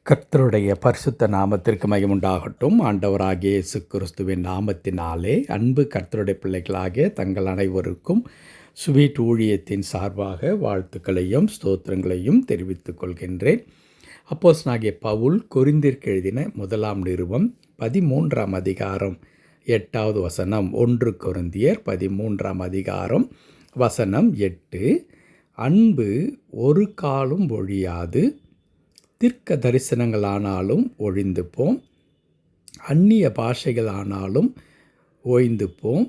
கர்த்தருடைய பரிசுத்த நாமத்திற்கு மகிமுண்டாகட்டும். ஆண்டவராகிய இயேசு கிறிஸ்துவின் நாமத்தினாலே அன்பு கர்த்தருடைய பிள்ளைகளாகிய தங்கள் அனைவருக்கும் ஸ்வீட் ஊழியத்தின் சார்பாக வாழ்த்துக்களையும் ஸ்தோத்திரங்களையும் தெரிவித்துக் கொள்கின்றேன். அப்போஸ்தலனாகிய பவுல் கொரிந்தியருக்கு எழுதின முதலாம் நிருபம் 13ஆம் அதிகாரம் 8வது வசனம். 1 கொரிந்தியர் 13ஆம் அதிகாரம் வசனம் 8. அன்பு ஒரு காலும் ஒழியாது, தீர்க்க தரிசனங்களானாலும் ஒழிந்து போம், அந்நிய பாஷைகளானாலும் ஓய்ந்து போம்,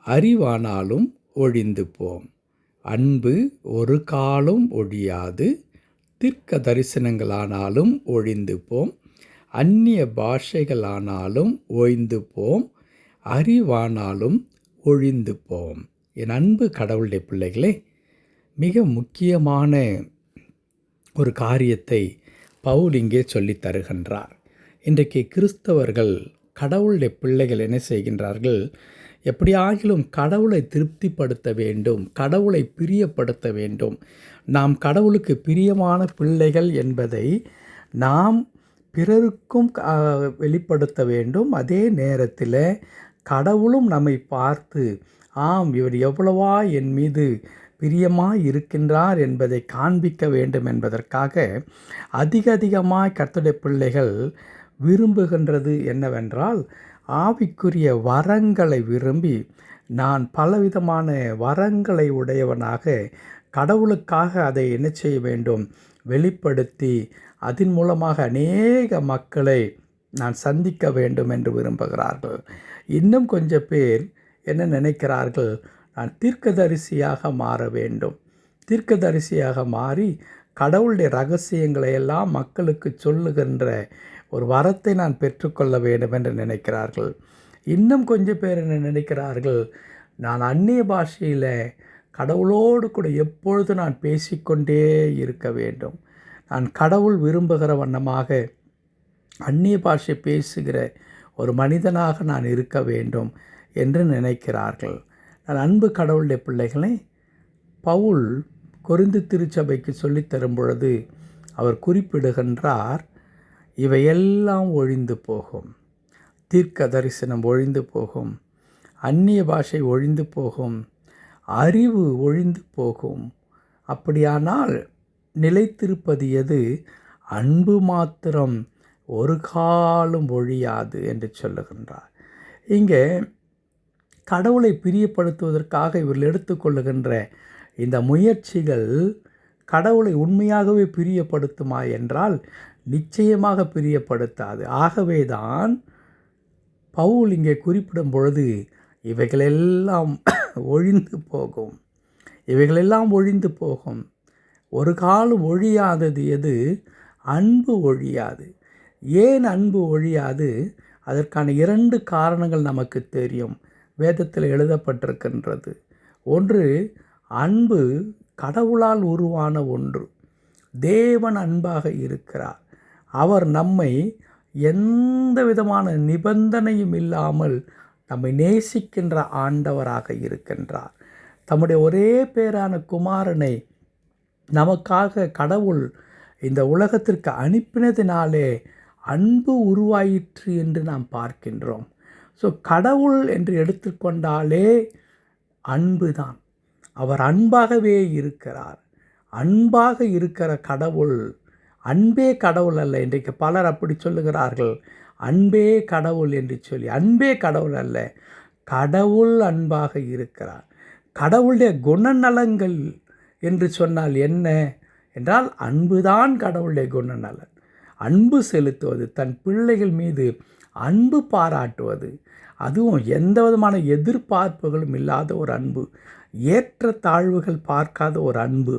அறிவானாலும் ஒழிந்து போம். அன்பு ஒரு காலும் ஒழியாது, தீர்க்க தரிசனங்களானாலும் ஒழிந்து போம், அந்நிய பாஷைகளானாலும் ஓய்ந்து போம், அறிவானாலும் ஒழிந்து போம். என் அன்பு கடவுளுடைய பிள்ளைகளே, மிக முக்கியமான ஒரு காரியத்தை பவுல் இங்கே சொல்லித் தருகின்றார். இன்றைக்கு கிறிஸ்தவர்கள், கடவுளுடைய பிள்ளைகள் என்ன செய்கின்றார்கள்? எப்படியாகிலும் கடவுளை திருப்திப்படுத்த வேண்டும், கடவுளை பிரியப்படுத்த வேண்டும், நாம் கடவுளுக்கு பிரியமான பிள்ளைகள் என்பதை நாம் பிறருக்கும் வெளிப்படுத்த வேண்டும். அதே நேரத்தில் கடவுளும் நம்மை பார்த்து, ஆம், இவர் எவ்வளவா என் மீது பிரியமாய் இருக்கின்றார் என்பதை காண்பிக்க வேண்டும் என்பதற்காக அதிகமாய் கர்த்தருடைய பிள்ளைகள் விரும்புகின்றது என்னவென்றால், ஆவிக்குரிய வரங்களை விரும்பி, நான் பலவிதமான வரங்களை உடையவனாக கடவுளுக்காக அதை என்ன செய்ய வேண்டும், வெளிப்படுத்தி அதன் மூலமாக அநேக மக்களை நான் சந்திக்க வேண்டும் என்று விரும்புகிறார்கள். இன்னும் கொஞ்சம் பேர் என்ன நினைக்கிறார்கள்? நான் தீர்க்கதரிசியாக மாற வேண்டும், தீர்க்கதரிசியாக மாறி கடவுளுடைய ரகசியங்களை எல்லாம் மக்களுக்கு சொல்லுகின்ற ஒரு வரத்தை நான் பெற்றுக்கொள்ள வேண்டும் என்று நினைக்கிறார்கள். இன்னும் கொஞ்சம் பேர் என்ன நினைக்கிறார்கள்? நான் அந்நிய பாஷையில் கடவுளோடு கூட எப்பொழுது நான் பேசிக்கொண்டே இருக்க வேண்டும், நான் கடவுள் விரும்புகிற வண்ணமாக அந்நிய பாஷை பேசுகிற ஒரு மனிதனாக நான் இருக்க வேண்டும் என்று நினைக்கிறார்கள். நான் அன்பு கடவுளுடைய பிள்ளைகளை, பவுல் கொரிந்து திருச்சபைக்கு சொல்லித்தரும் பொழுது அவர் குறிப்பிடுகின்றார், இவையெல்லாம் ஒழிந்து போகும், தீர்க்க தரிசனம் ஒழிந்து போகும், அந்நிய பாஷை ஒழிந்து போகும், அறிவு ஒழிந்து போகும், அப்படியானால் நிலைத்திருப்பது எது? அன்பு மாத்திரம் ஒரு காலும் ஒழியாது என்று சொல்லுகின்றார். இங்கே கடவுளை பிரியப்படுத்துவதற்காக இவர்கள் எடுத்துக்கொள்ளுகின்ற இந்த முயற்சிகள் கடவுளை உண்மையாகவே பிரியப்படுத்துமா என்றால் நிச்சயமாக பிரியப்படுத்தாது. ஆகவே தான் பவுல் இங்கே குறிப்பிடும் பொழுது இவைகளெல்லாம் ஒழிந்து போகும், இவைகளெல்லாம் ஒழிந்து போகும். ஒரு காலம் ஒழியாதது எது? அன்பு ஒழியாது. ஏன் அன்பு ஒழியாது? அதற்கான 2 காரணங்கள் நமக்கு தெரியும், வேதத்தில் எழுதப்பட்டிருக்கின்றது. ஒன்று, அன்பு கடவுளால் உருவான ஒன்று. தேவன் அன்பாக இருக்கிறார். அவர் நம்மை எந்த விதமான நிபந்தனையும் இல்லாமல் நம்மை நேசிக்கின்ற ஆண்டவராக இருக்கின்றார். தம்முடைய ஒரே பேரான குமாரனை நமக்காக கடவுள் இந்த உலகத்திற்கு அனுப்பினதினாலே அன்பு உருவாயிற்று என்று நாம் பார்க்கின்றோம். ஸோ கடவுள் என்று எடுத்துக்கொண்டாலே அன்பு தான். அவர் அன்பாகவே இருக்கிறார். அன்பாக இருக்கிற கடவுள், அன்பே கடவுள் அல்ல. இன்றைக்கு பலர் அப்படி சொல்லுகிறார்கள், அன்பே கடவுள் என்று சொல்லி. அன்பே கடவுள் அல்ல, கடவுள் அன்பாக இருக்கிறார். கடவுளுடைய குணநலங்கள் என்று சொன்னால் என்ன என்றால், அன்புதான் கடவுளுடைய குணநலன். அன்பு செலுத்துவது, தன் பிள்ளைகள் மீது அன்பு பாராட்டுவது, அதுவும் எந்த விதமான எதிர்பார்ப்புகளும் இல்லாத ஒரு அன்பு, ஏற்ற தாழ்வுகள் பார்க்காத ஒரு அன்பு.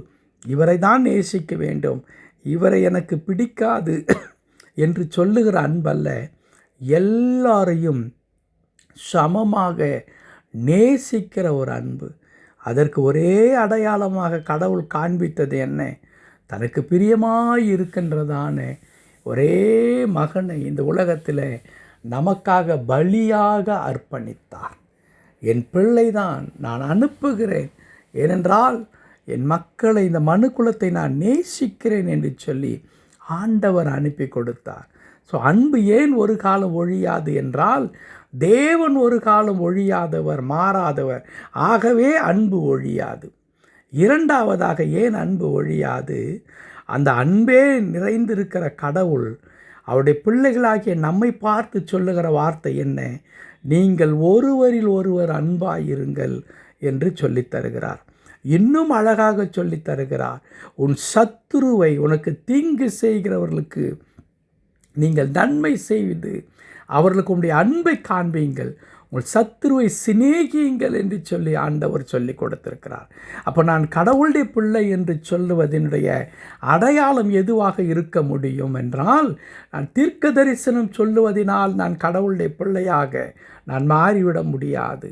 இவரை தான் நேசிக்க வேண்டும், இவரை எனக்கு பிடிக்காது என்று சொல்லுகிற அன்பல்ல, எல்லாரையும் சமமாக நேசிக்கிற ஒரு அன்பு. அதற்கு ஒரே அடையாளமாக கடவுள் காண்பித்தது என்ன? தனக்கு பிரியமாய் இருக்கின்றதான ஒரே மகனை இந்த உலகத்தில் நமக்காக பலியாக அர்ப்பணித்தார். என் பிள்ளைதான், நான் அனுப்புகிறேன், ஏனென்றால் என் மக்களை, இந்த மனுக்குலத்தை நான் நேசிக்கிறேன் என்று சொல்லி ஆண்டவர் அனுப்பி கொடுத்தார். ஸோ அன்பு ஏன் ஒரு காலம் ஒழியாது என்றால், தேவன் ஒரு காலம் ஒழியாதவர், மாறாதவர். ஆகவே அன்பு ஒழியாது. இரண்டாவதாக ஏன் அன்பு ஒழியாது? அந்த அன்பே நிறைந்திருக்கிற கடவுள் அவருடைய பிள்ளைகளாகிய நம்மை பார்த்து சொல்லுகிற வார்த்தை என்ன? நீங்கள் ஒருவரில் ஒருவர் அன்பாயிருங்கள் என்று சொல்லித் தருகிறார். இன்னும் அழகாக சொல்லித் தருகிறார், உன் சத்துருவை, உனக்கு தீங்கு செய்கிறவர்களுக்கு நீங்கள் நன்மை செய்து அவர்களுக்கு உங்களுடைய அன்பை காண்பீங்கள், உங்கள் சத்துருவை சிநேகியுங்கள் என்று சொல்லி ஆண்டவர் சொல்லி கொடுத்திருக்கிறார். அப்போ நான் கடவுளுடைய பிள்ளை என்று சொல்லுவதனுடைய அடையாளம் எதுவாக இருக்க முடியும் என்றால், நான் தீர்க்க தரிசனம் சொல்லுவதனால் நான் கடவுளுடைய பிள்ளையாக நான் மாறிவிட முடியாது.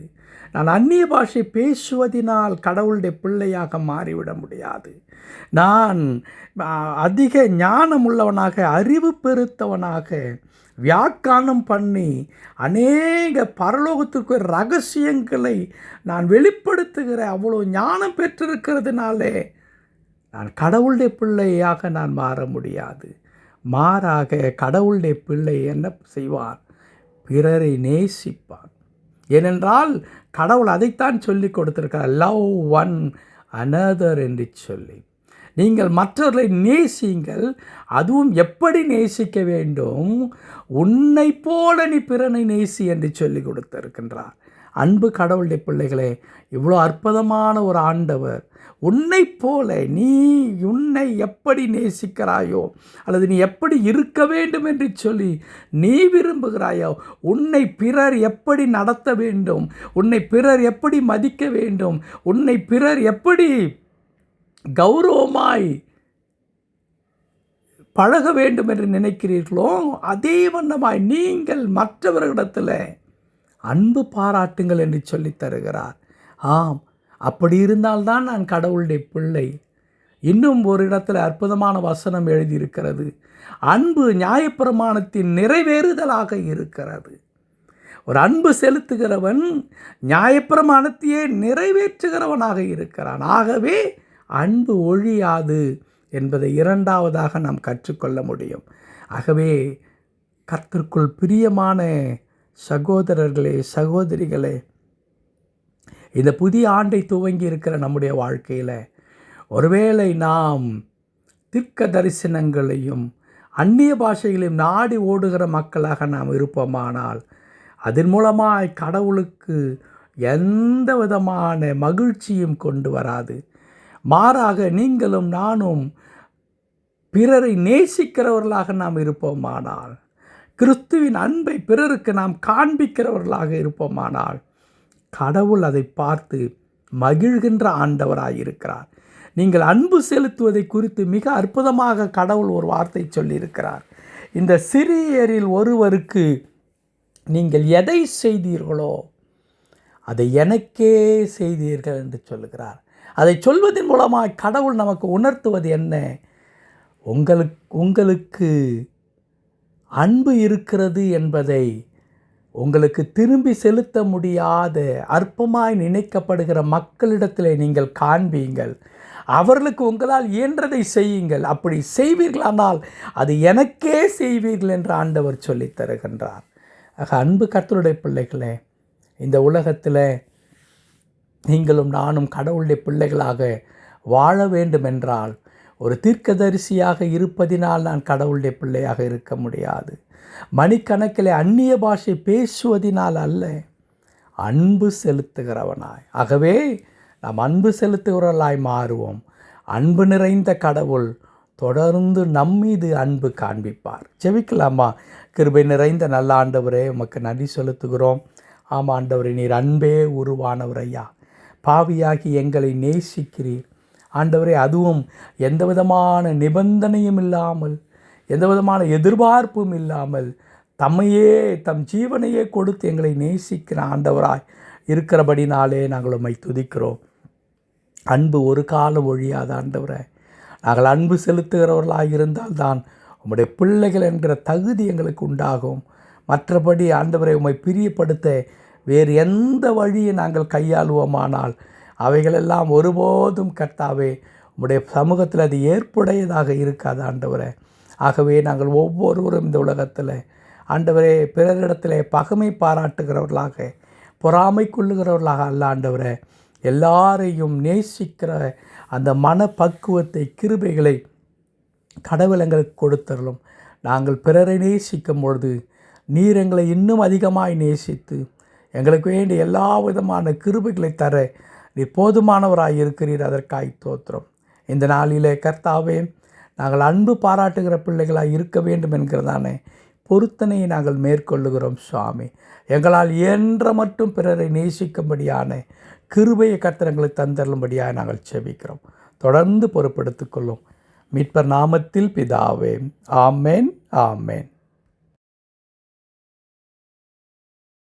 நான் அந்நிய பாஷை பேசுவதினால் கடவுளுடைய பிள்ளையாக மாறிவிட முடியாது. நான் அதிக ஞானம் உள்ளவனாக, அறிவு பெருத்தவனாக, வியாக்கியானம் பண்ணி அநேக பரலோகத்திற்கு ரகசியங்களை நான் வெளிப்படுத்துகிற அவ்வளோ ஞானம் பெற்றிருக்கிறதுனாலே நான் கடவுளுடைய பிள்ளையாக நான் மாற முடியாது. மாறாக கடவுளுடைய பிள்ளை என்ன செய்வார்? பிறரை நேசிப்பார். ஏனென்றால் கடவுள் அதைத்தான் சொல்லி கொடுத்திருக்கிறார், லவ் ஒன் அனதர் என்று சொல்லி. நீங்கள் மற்றவர்களை நேசியுங்கள். அதுவும் எப்படி நேசிக்க வேண்டும்? உன்னை போல நீ பிறனை நேசி என்று சொல்லி கொடுத்திருக்கின்றார். அன்பு கடவுளுடைய பிள்ளைகளே, இவ்வளோ அற்புதமான ஒரு ஆண்டவர் உன்னை போல, நீ உன்னை எப்படி நேசிக்கிறாயோ அல்லது நீ எப்படி இருக்க வேண்டும் என்று சொல்லி நீ விரும்புகிறாயோ, உன்னை பிறர் எப்படி நடத்த வேண்டும், உன்னை பிறர் எப்படி மதிக்க வேண்டும், உன்னை பிறர் எப்படி கௌரவமாய் பழக வேண்டும் என்று நினைக்கிறீர்களோ, அதே வண்ணமாய் நீங்கள் மற்றவர்களிடத்தில் அன்பு பாராட்டுங்கள் என்று சொல்லி தருகிறார். ஆம், அப்படி இருந்தால்தான் நான் கடவுளுடைய பிள்ளை. இன்னும் ஒரு இடத்துல அற்புதமான வசனம் எழுதியிருக்கிறது, அன்பு நியாயப்பிரமாணத்தின் நிறைவேறுதலாக இருக்கிறது. ஒரு அன்பு செலுத்துகிறவன் நியாயப்பிரமாணத்தையே நிறைவேற்றுகிறவனாக இருக்கிறான். ஆகவே அன்பு ஒழியாது என்பதை இரண்டாவதாக நாம் கற்றுக்கொள்ள முடியும். ஆகவே கர்த்தருக்குள் பிரியமான சகோதரர்களே, சகோதரிகளே, இந்த புதிய ஆண்டை துவங்கி இருக்கிற நம்முடைய வாழ்க்கையில் ஒருவேளை நாம் தீர்க்க தரிசனங்களையும் அந்நிய பாஷைகளையும் நாடி ஓடுகிற மக்களாக நாம் இருப்போமானால், அதன் மூலமாய் கடவுளுக்கு எந்த விதமான மகிழ்ச்சியும் கொண்டு வராது. மாறாக நீங்களும் நானும் பிறரை நேசிக்கிறவர்களாக நாம் இருப்போமானால், கிறிஸ்துவின் அன்பை பிறருக்கு நாம் காண்பிக்கிறவர்களாக இருப்போமானால், கடவுள் அதை பார்த்து மகிழ்கின்ற ஆண்டவராயிருக்கிறார். நீங்கள் அன்பு செலுத்துவதை குறித்து மிக அற்புதமாக கடவுள் ஒரு வார்த்தை சொல்லியிருக்கிறார். இந்த சிறியரில் ஒருவருக்கு நீங்கள் எதை செய்தீர்களோ அதை எனக்கே செய்தீர்கள் என்று சொல்லுகிறார். அதை சொல்வதன் மூலமாக கடவுள் நமக்கு உணர்த்துவது என்ன? உங்களுக்கு அன்பு இருக்கிறது என்பதை உங்களுக்கு திரும்பி செலுத்த முடியாத அற்பமாய் நினைக்கப்படுகிற மக்களிடத்தில் நீங்கள் காண்பீங்கள். அவர்களுக்கு உங்களால் இயன்றதை செய்யுங்கள். அப்படி செய்வீர்களானால் அது எனக்கே செய்வீர்கள் என்று ஆண்டவர் சொல்லித் தருகின்றார். ஆக அன்பு கர்த்தருடைய பிள்ளைகளே, இந்த உலகத்தில் நீங்களும் நானும் கடவுளுடைய பிள்ளைகளாக வாழ வேண்டுமென்றால், ஒரு தீர்க்கதரிசியாக இருப்பதினால் நான் கடவுளுடைய பிள்ளையாக இருக்க முடியாது. மணிக்கணக்கில் அந்நிய பாஷை பேசுவதினால் அல்ல, அன்பு செலுத்துகிறவனாய். ஆகவே நாம் அன்பு செலுத்துகிறவர்களாய் மாறுவோம். அன்பு நிறைந்த கடவுள் தொடர்ந்து நம்மீது அன்பு காண்பிப்பார். ஜெபிக்கலாமா? கிருபை நிறைந்த நல்ல ஆண்டவரே, உமக்கு நன்றி செலுத்துகிறோம். ஆமாம் ஆண்டவரே, நீர் அன்பே உருவானவர் ஐயா. பாவியாகி எங்களை நேசிக்கிறீர் ஆண்டவரே. அதுவும் எந்த விதமான நிபந்தனையும் இல்லாமல், எந்த விதமான எதிர்பார்ப்பும் இல்லாமல் தம்மையே, தம் ஜீவனையே கொடுத்து எங்களை நேசிக்கிற ஆண்டவராய் இருக்கிறபடினாலே நாங்கள் உம்மை துதிக்கிறோம். அன்பு ஒரு காலம் ஒழியாத ஆண்டவரே. நாங்கள் அன்பு செலுத்துகிறவர்களாக இருந்தால்தான் உம்முடைய பிள்ளைகள் என்கிற தகுதி எங்களுக்கு உண்டாகும். மற்றபடி ஆண்டவரை உம்மை பிரியப்படுத்த வேறு எந்த வழியை நாங்கள் கையாளுவோமானால் அவைகளெல்லாம் ஒருபோதும் கர்த்தாவே உம்முடைய சமூகத்தில் அது ஏற்புடையதாக இருக்காது ஆண்டவரே. ஆகவே நாங்கள் ஒவ்வொருவரும் இந்த உலகத்தில் ஆண்டவரே பிறரிடத்தில் பகைமை பாராட்டுகிறவர்களாக, பொறாமை கொள்ளுகிறவர்களாக அல்ல ஆண்டவரே, எல்லாரையும் நேசிக்கிற அந்த மனப்பக்குவத்தை, கிருபைகளை கடவுள் எங்களுக்கு கொடுத்தருளும். நாங்கள் பிறரை நேசிக்கும் பொழுது நீர் எங்களை இன்னும் அதிகமாய் நேசித்து எங்களுக்கு வேண்டிய எல்லா விதமான கிருபைகளை தர நீர் போதுமானவராய் இருக்கிறீர். அதற்காய் தோத்திரம். இந்த நாளிலே கர்த்தாவே, நாங்கள் அன்பு பாராட்டுகிற பிள்ளைகளாய் இருக்க வேண்டும் என்கிறதானே பொருத்தனையை நாங்கள் மேற்கொள்ளுகிறோம் சுவாமி. எங்களால் இயன்ற மட்டும் பிறரை நேசிக்கும்படியான கிருபையை கர்த்தர் எங்களுக்கு தந்தருளும்படியாக நாங்கள் செபிக்கிறோம். தொடர்ந்து பொறுப்பெடுத்துக் கொள்ளும். மீட்பர் நாமத்தில் பிதாவே. ஆமேன், ஆமேன்.